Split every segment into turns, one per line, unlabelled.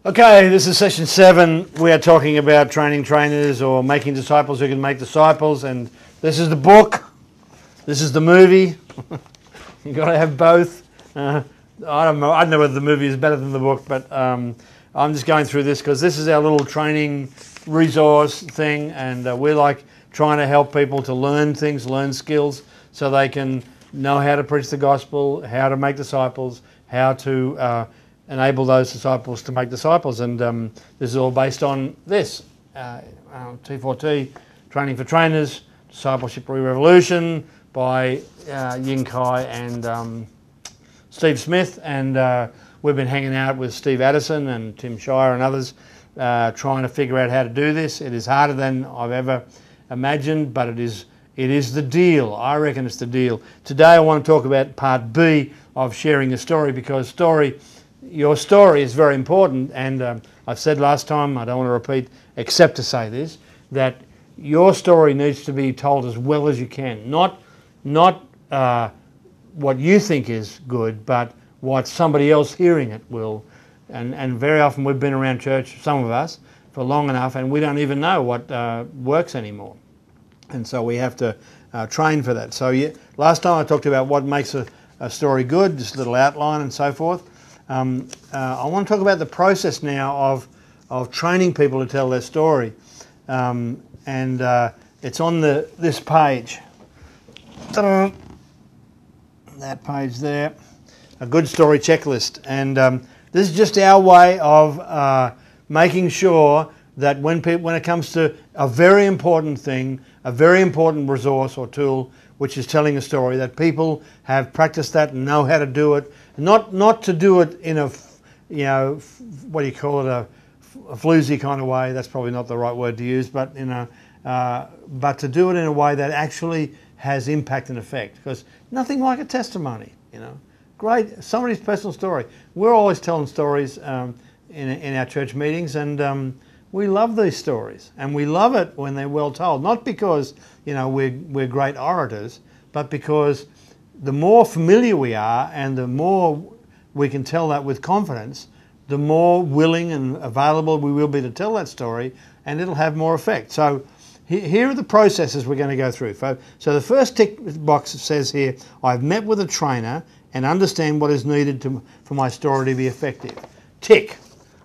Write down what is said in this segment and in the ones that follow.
Okay, this is session 7. We are talking about training trainers or making disciples who can make disciples. And this is the book. This is the movie. You've got to have both. I don't know whether the movie is better than the book, but I'm just going through this because this is our little training resource thing, and we're like trying to help people to learn things, learn skills, so they can know how to preach the gospel, how to make disciples, how to enable those disciples to make disciples. And this is all based on this, T4T, Training for Trainers, Discipleship Revolution by Ying Kai and Steve Smith. And we've been hanging out with Steve Addison and Tim Shire and others trying to figure out how to do this. It is harder than I've ever imagined, but it is the deal. I reckon it's the deal. Today I want to talk about part B of sharing a story, because your story is very important. And I've said last time, I don't want to repeat except to say this, that your story needs to be told as well as you can. Not what you think is good, but what somebody else hearing it will. And very often we've been around church, some of us, for long enough, and we don't even know what works anymore. And so we have to train for that. So last time I talked about what makes a story good, just a little outline and so forth. I want to talk about the process now of training people to tell their story. It's on this page. That page there. A good story checklist. And this is just our way of making sure that when it comes to a very important thing, a very important resource or tool, which is telling a story, that people have practiced that and know how to do it. Not to do it in a, what do you call it, a floozy kind of way. That's probably not the right word to use, but but to do it in a way that actually has impact and effect. Because nothing like a testimony, Great, somebody's personal story. We're always telling stories in our church meetings, and we love these stories, and we love it when they're well told. Not because we're great orators, but because the more familiar we are and the more we can tell that with confidence, the more willing and available we will be to tell that story, and it'll have more effect. So here are the processes we're going to go through. So the first tick box says here, I've met with a trainer and understand what is needed for my story to be effective. Tick.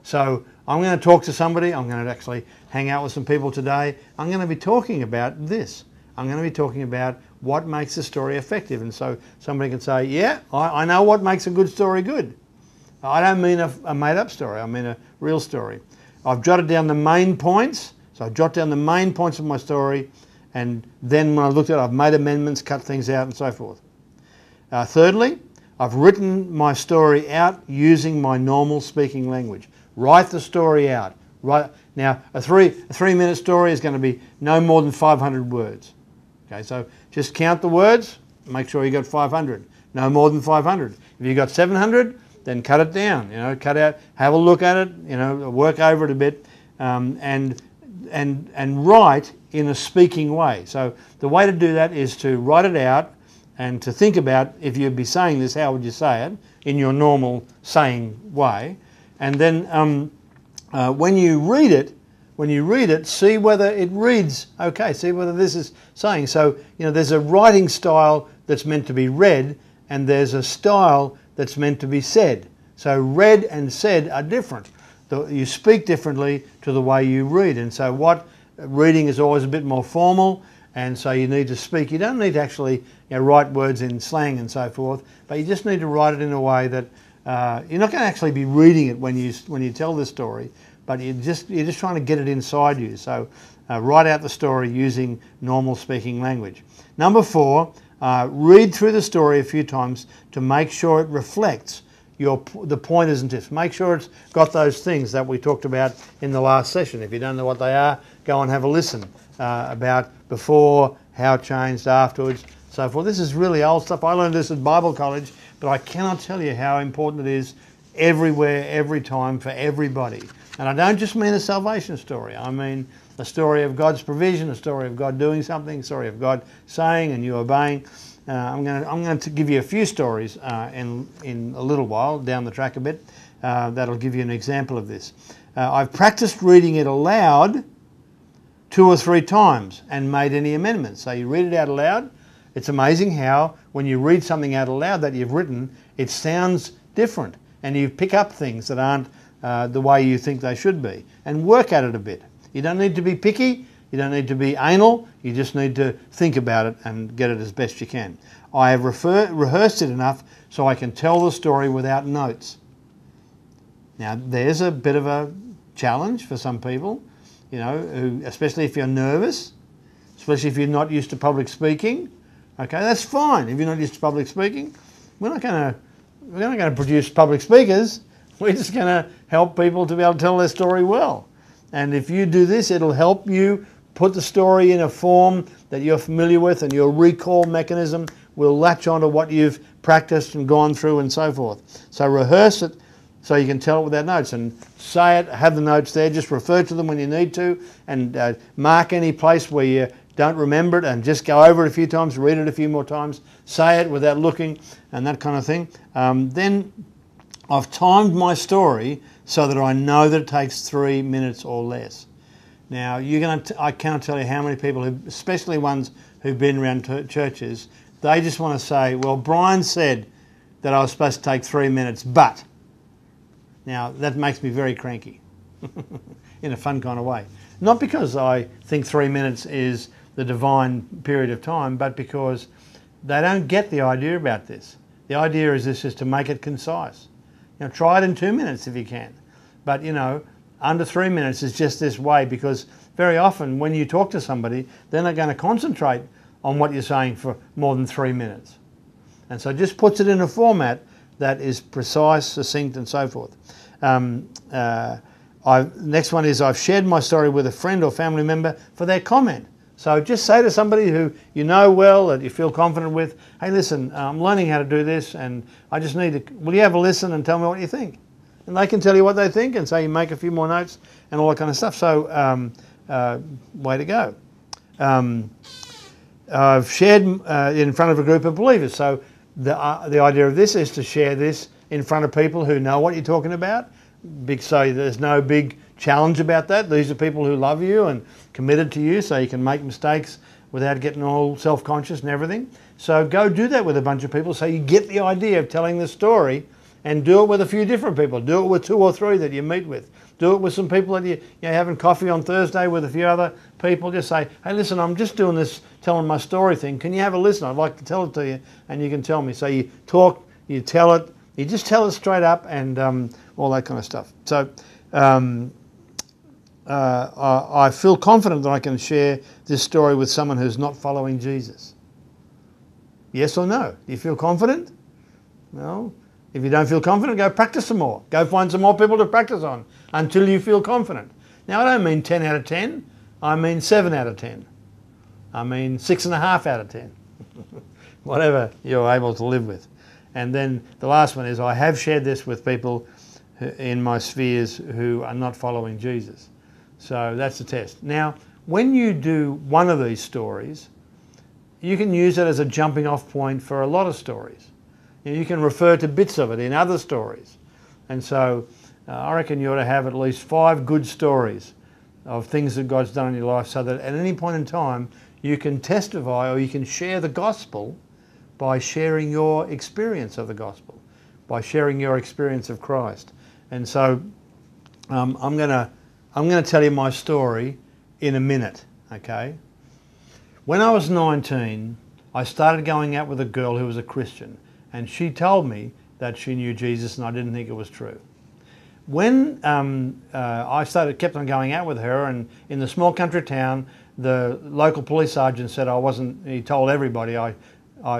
So I'm going to talk to somebody. I'm going to actually hang out with some people today. I'm going to be talking about this. I'm going to be talking about what makes a story effective. And so somebody can say, yeah, I know what makes a good story good. I don't mean a made-up story. I mean a real story. I've jotted down the main points. So I jot down the main points of my story, and then when I looked at it, I've made amendments, cut things out, and so forth. Thirdly, I've written my story out using my normal speaking language. Write the story out. Now, a three-minute story is going to be no more than 500 words. Okay, so just count the words. Make sure you got 500. No more than 500. If you got 700, then cut it down. Cut out. Have a look at it. Work over it a bit, and write in a speaking way. So the way to do that is to write it out and to think about, if you'd be saying this, how would you say it in your normal saying way. And then when you read it, see whether it reads okay. See whether this is saying. So there's a writing style that's meant to be read, and there's a style that's meant to be said. So read and said are different. You speak differently to the way you read. And so reading is always a bit more formal, and so you need to speak. You don't need to actually write words in slang and so forth, but you just need to write it in a way that you're not going to actually be reading it when you tell the story, but you're just trying to get it inside you. So write out the story using normal speaking language. Number 4, read through the story a few times to make sure it reflects the pointers and tips. Make sure it's got those things that we talked about in the last session. If you don't know what they are, go and have a listen about before, how it changed afterwards, so forth. This is really old stuff. I learned this at Bible college, but I cannot tell you how important it is everywhere, every time, for everybody. And I don't just mean a salvation story. I mean a story of God's provision, a story of God doing something, a story of God saying and you obeying. I'm going to give you a few stories in a little while, down the track a bit, that'll give you an example of this. I've practiced reading it aloud 2 or 3 times and made any amendments. So you read it out aloud. It's amazing how when you read something out aloud that you've written, it sounds different and you pick up things that aren't the way you think they should be, and work at it a bit. You don't need to be picky, you don't need to be anal, you just need to think about it and get it as best you can. I have rehearsed it enough so I can tell the story without notes. Now there's a bit of a challenge for some people, you know, who, especially if you're nervous, especially if you're not used to public speaking. Okay, that's fine. If you're not used to public speaking, we're not going to produce public speakers. We're just going to help people to be able to tell their story well. And if you do this, it'll help you put the story in a form that you're familiar with, and your recall mechanism will latch onto what you've practiced and gone through and so forth. So rehearse it so you can tell it without notes, and say it, have the notes there, just refer to them when you need to, and mark any place where you don't remember it, and just go over it a few times, read it a few more times, say it without looking, and that kind of thing. Then I've timed my story so that I know that it takes 3 minutes or less. Now, I cannot tell you how many people, especially ones who've been around churches, they just want to say, well, Brian said that I was supposed to take 3 minutes, but... Now, that makes me very cranky in a fun kind of way. Not because I think 3 minutes is the divine period of time, but because they don't get the idea about this. The idea is this is to make it concise. You know, try it in 2 minutes if you can. But, you know, under 3 minutes is just this way, because very often when you talk to somebody, they're not going to concentrate on what you're saying for more than 3 minutes. And so it just puts it in a format that is precise, succinct, and so forth. Next one is, I've shared my story with a friend or family member for their comment. So just say to somebody who you know well, that you feel confident with, hey, listen, I'm learning how to do this, and I just need to, will you have a listen and tell me what you think? And they can tell you what they think, and so you make a few more notes and all that kind of stuff. So way to go. I've shared in front of a group of believers. So the idea of this is to share this in front of people who know what you're talking about. So there's no big challenge about that. These are people who love you and committed to you, so you can make mistakes without getting all self-conscious and everything. So go do that with a bunch of people so you get the idea of telling the story, and do it with a few different people. Do it with 2 or 3 that you meet with. Do it with some people that you're having coffee on Thursday with a few other people. Just say, hey, listen, I'm just doing this telling my story thing. Can you have a listen? I'd like to tell it to you, and you can tell me. So you talk, you tell it, you just tell it straight up, and all that kind of stuff. So I feel confident that I can share this story with someone who's not following Jesus. Yes or no? Do you feel confident? No. If you don't feel confident, go practice some more. Go find some more people to practice on until you feel confident. Now, I don't mean 10 out of 10. I mean 7 out of 10. I mean 6.5 out of 10. Whatever you're able to live with. And then the last one is, I have shared this with people in my spheres who are not following Jesus. So that's the test. Now, when you do one of these stories, you can use it as a jumping off point for a lot of stories. You can refer to bits of it in other stories. And so I reckon you ought to have at least 5 good stories of things that God's done in your life, so that at any point in time you can testify, or you can share the gospel by sharing your experience of the gospel, by sharing your experience of Christ. And so I'm going to tell you my story in a minute, okay? When I was 19, I started going out with a girl who was a Christian. And she told me that she knew Jesus, and I didn't think it was true. When I kept on going out with her, and in the small country town, the local police sergeant said he told everybody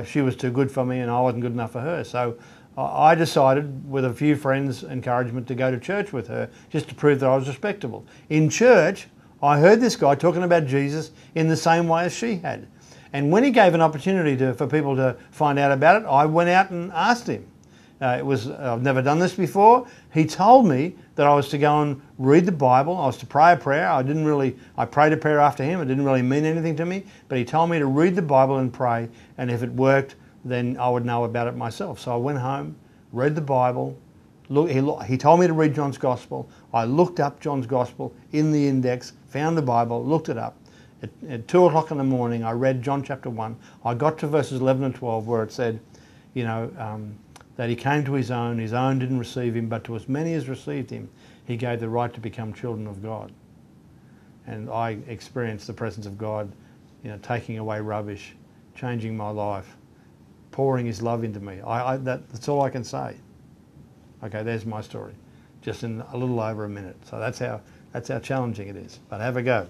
she was too good for me and I wasn't good enough for her. So I decided, with a few friends' encouragement, to go to church with her, just to prove that I was respectable. In church, I heard this guy talking about Jesus in the same way as she had. And when he gave an opportunity for people to find out about it, I went out and asked him. I've never done this before. He told me that I was to go and read the Bible. I was to pray a prayer. I prayed a prayer after him. It didn't really mean anything to me, but he told me to read the Bible and pray, and if it worked, then I would know about it myself. So I went home, read the Bible. He told me to read John's Gospel. I looked up John's Gospel in the index, found the Bible, looked it up. At 2 o'clock in the morning, I read John chapter 1. I got to verses 11 and 12 where it said, that he came to his own didn't receive him, but to as many as received him, he gave the right to become children of God. And I experienced the presence of God, taking away rubbish, changing my life, pouring his love into me. That's all I can say. Okay, there's my story, just in a little over a minute. So that's how challenging it is. But have a go.